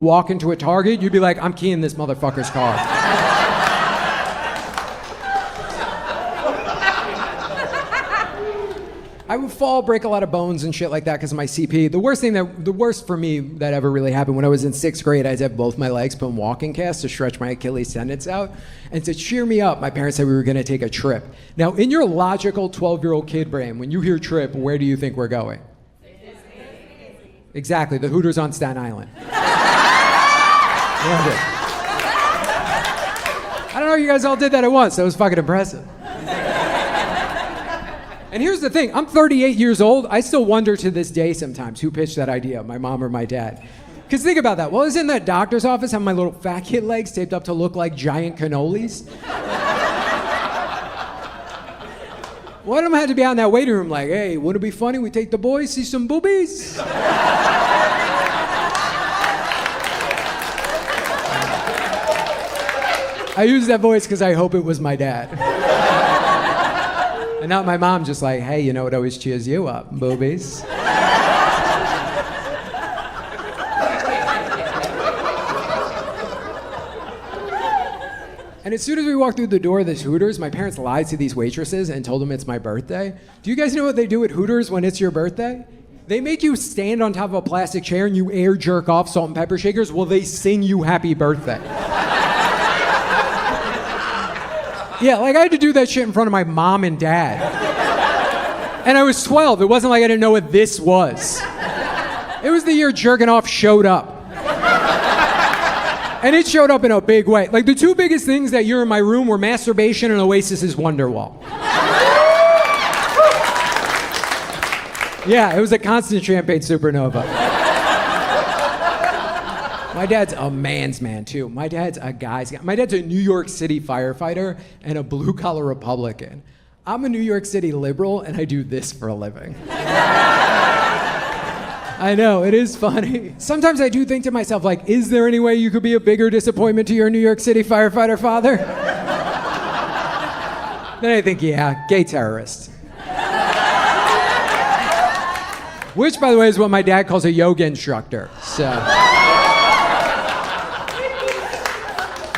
walk into a Target, you'd be like, I'm keying this motherfucker's car. I would fall, break a lot of bones and shit like that because of my CP. The worst for me that ever really happened when I was in 6th grade, I had to have both my legs put in walking casts to stretch my Achilles tendons out. And to cheer me up, my parents said we were gonna take a trip. Now, in your logical 12-year-old kid brain, when you hear trip, where do you think we're going? Exactly, the Hooters on Staten Island. I don't know, you guys all did that at once. That was fucking impressive. And here's the thing, I'm 38 years old. I still wonder to this day sometimes who pitched that idea, my mom or my dad. Because think about that. Well, I was in that doctor's office, having my little fat kid legs taped up to look like giant cannolis. One of them had to be out in that waiting room like, hey, wouldn't it be funny we take the boys, see some boobies? I use that voice because I hope it was my dad. And not my mom just like, hey, you know what always cheers you up, boobies? And as soon as we walked through the door of this Hooters, my parents lied to these waitresses and told them it's my birthday. Do you guys know what they do at Hooters when it's your birthday? They make you stand on top of a plastic chair and you air jerk off salt and pepper shakers while they sing you happy birthday. Yeah, like I had to do that shit in front of my mom and dad. And I was 12. It wasn't like I didn't know what this was. It was the year jerking off showed up. And it showed up in a big way. Like the two biggest things that year in my room were masturbation and Oasis's Wonderwall. Yeah, it was a constant champagne supernova. My dad's a man's man, too. My dad's a guy's guy. My dad's a New York City firefighter and a blue-collar Republican. I'm a New York City liberal, and I do this for a living. I know, it is funny. Sometimes I do think to myself, like, is there any way you could be a bigger disappointment to your New York City firefighter father? Then I think, yeah, gay terrorist. Which, by the way, is what my dad calls a yoga instructor, so...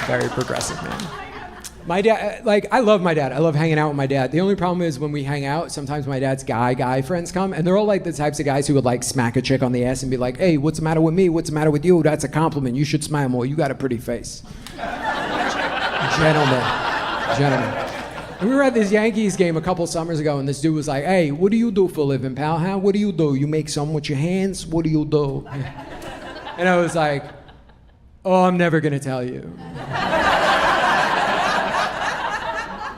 Very progressive, man. My dad, like, I love my dad. I love hanging out with my dad. The only problem is when we hang out, sometimes my dad's guy friends come, and they're all like the types of guys who would like smack a chick on the ass and be like, hey, what's the matter with me? What's the matter with you? That's a compliment. You should smile more. You got a pretty face. Gentlemen. And we were at this Yankees game a couple summers ago, and this dude was like, hey, what do you do for a living, pal? Huh? What do you do? You make something with your hands? What do you do? And I was like, oh, I'm never gonna tell you.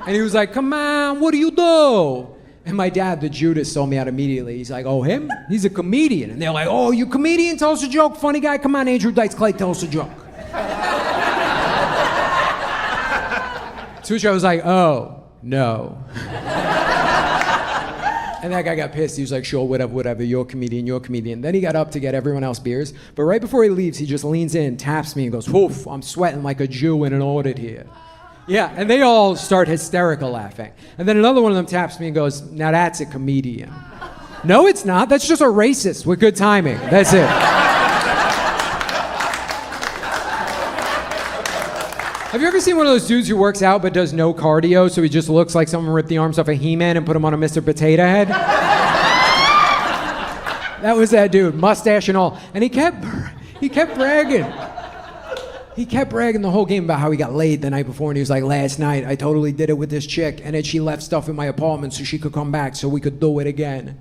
And he was like, come on, what do you do? And my dad, the Judas, sold me out immediately. He's like, oh, him? He's a comedian. And they're like, oh, you comedian? Tell us a joke. Funny guy. Come on, Andrew Dice Clay, tell us a joke. To which I was like, oh, no. And that guy got pissed. He was like, sure, whatever, you're a comedian. Then he got up to get everyone else beers. But right before he leaves, he just leans in, taps me, and goes, woof, I'm sweating like a Jew in an audit here. Yeah, and they all start hysterical laughing. And then another one of them taps me and goes, now that's a comedian. No, it's not. That's just a racist with good timing. That's it. Have you ever seen one of those dudes who works out but does no cardio, so he just looks like someone ripped the arms off a He-Man and put him on a Mr. Potato Head? That was that dude, mustache and all. And he kept bragging. He kept bragging the whole game about how he got laid the night before, and he was like, last night, I totally did it with this chick, and then she left stuff in my apartment so she could come back so we could do it again.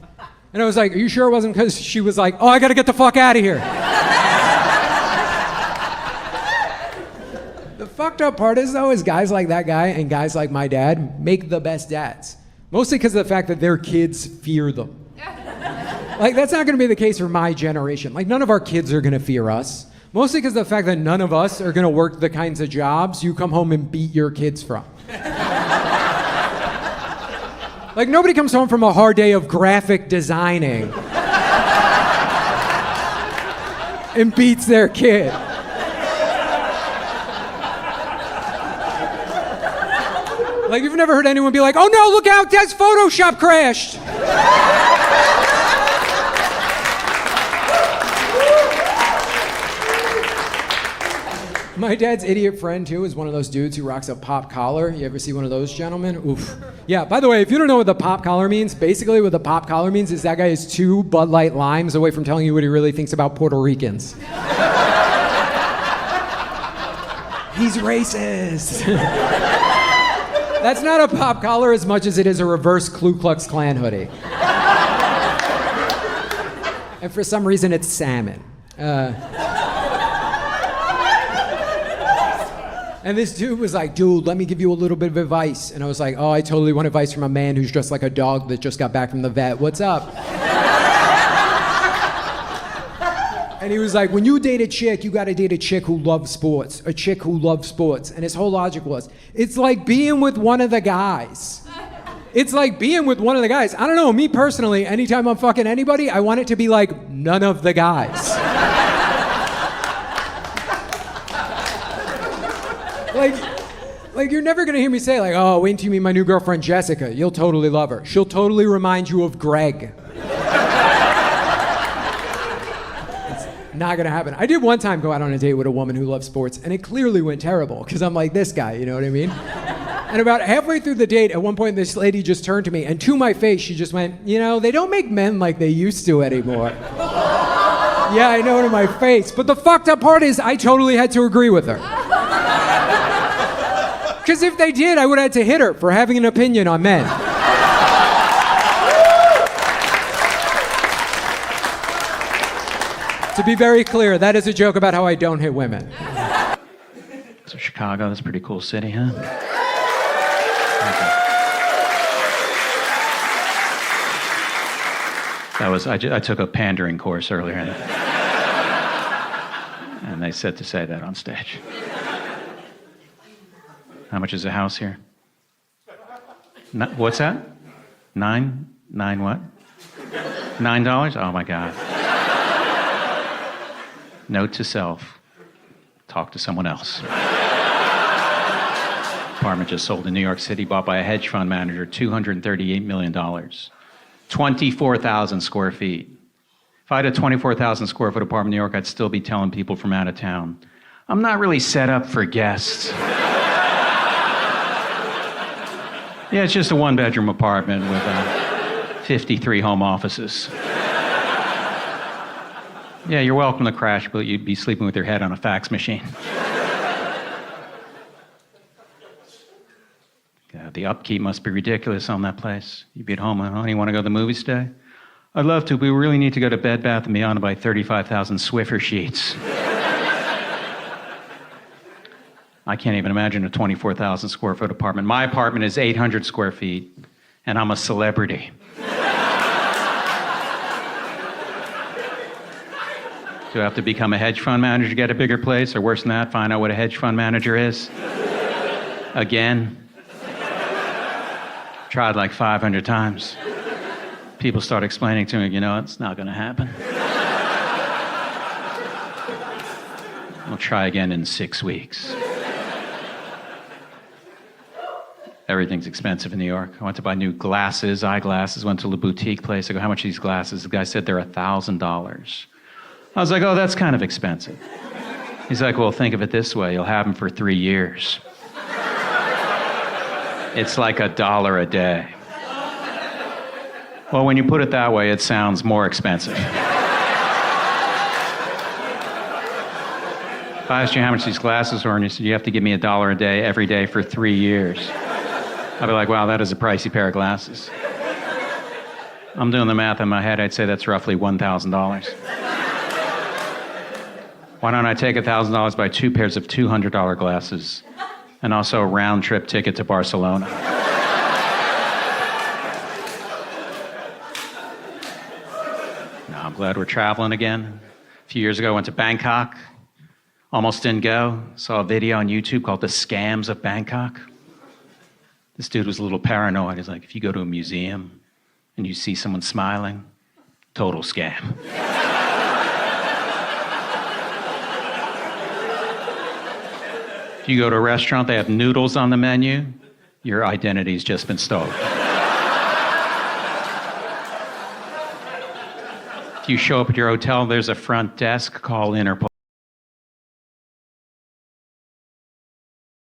And I was like, are you sure it wasn't because she was like, oh, I gotta get the fuck out of here. The fucked up part is, though, is guys like that guy and guys like my dad make the best dads. Mostly because of the fact that their kids fear them. Like, that's not gonna be the case for my generation. Like, none of our kids are gonna fear us. Mostly because of the fact that none of us are gonna work the kinds of jobs you come home and beat your kids from. Like, nobody comes home from a hard day of graphic designing and beats their kid. Like, you've never heard anyone be like, oh no, look out, Dad's Photoshop crashed. My dad's idiot friend, too, is one of those dudes who rocks a pop collar. You ever see one of those gentlemen? Oof. Yeah, by the way, if you don't know what the pop collar means, basically what the pop collar means is that guy is 2 Bud Light Limes away from telling you what he really thinks about Puerto Ricans. He's racist. That's not a pop collar as much as it is a reverse Ku Klux Clan hoodie. And for some reason, it's salmon. And this dude was like, dude, let me give you a little bit of advice. And I was like, oh, I totally want advice from a man who's dressed like a dog that just got back from the vet. What's up? And he was like, when you date a chick, you gotta date a chick who loves sports. A chick who loves sports. And his whole logic was, it's like being with one of the guys. It's like being with one of the guys. I don't know, me personally, anytime I'm fucking anybody, I want it to be like none of the guys. Like you're never gonna hear me say like, oh, wait until you meet my new girlfriend Jessica. You'll totally love her. She'll totally remind you of Greg. It's not gonna happen. I did one time go out on a date with a woman who loves sports, and it clearly went terrible, because I'm like this guy, you know what I mean? And about halfway through the date, at one point, this lady just turned to me, and to my face, she just went, you know, they don't make men like they used to anymore. Yeah, I know, to my face. But the fucked up part is I totally had to agree with her. Because if they did, I would have had to hit her for having an opinion on men. To be very clear, that is a joke about how I don't hit women. So Chicago, that's a pretty cool city, huh? I took a pandering course earlier, and they said to say that on stage. How much is a house here? What's that? Nine what? $9? Oh my God. Note to self, talk to someone else. Apartment just sold in New York City, bought by a hedge fund manager, $238 million. 24,000 square feet. If I had a 24,000 square foot apartment in New York, I'd still be telling people from out of town, I'm not really set up for guests. Yeah, it's just a 1-bedroom apartment with 53 home offices. Yeah, you're welcome to crash, but you'd be sleeping with your head on a fax machine. Yeah, the upkeep must be ridiculous on that place. You'd be at home, honey, want to go to the movies today? I'd love to, but we really need to go to Bed Bath & Beyond to buy 35,000 Swiffer sheets. I can't even imagine a 24,000 square foot apartment. My apartment is 800 square feet, and I'm a celebrity. Do I have to become a hedge fund manager to get a bigger place? Or worse than that, find out what a hedge fund manager is? Again? Tried like 500 times. People start explaining to me, you know, it's not gonna happen. I'll try again in 6 weeks. Everything's expensive in New York. I went to buy new glasses, eyeglasses, went to a boutique place. I go, how much are these glasses? The guy said they're $1,000. I was like, oh, that's kind of expensive. He's like, well, think of it this way. You'll have them for 3 years. It's like $1 a day. Well, when you put it that way, it sounds more expensive. If I asked you how much these glasses were, and you said you have to give me $1 a day every day for 3 years, I'd be like, wow, that is a pricey pair of glasses. I'm doing the math in my head. I'd say that's roughly $1,000. Why don't I take $1,000, buy 2 pairs of $200 glasses, and also a round-trip ticket to Barcelona? No, I'm glad we're traveling again. A few years ago, I went to Bangkok. Almost didn't go. Saw a video on YouTube called The Scams of Bangkok. This dude was a little paranoid. He's like, if you go to a museum and you see someone smiling, total scam. If you go to a restaurant, they have noodles on the menu, your identity's just been stolen. If you show up at your hotel, there's a front desk, call Interpol.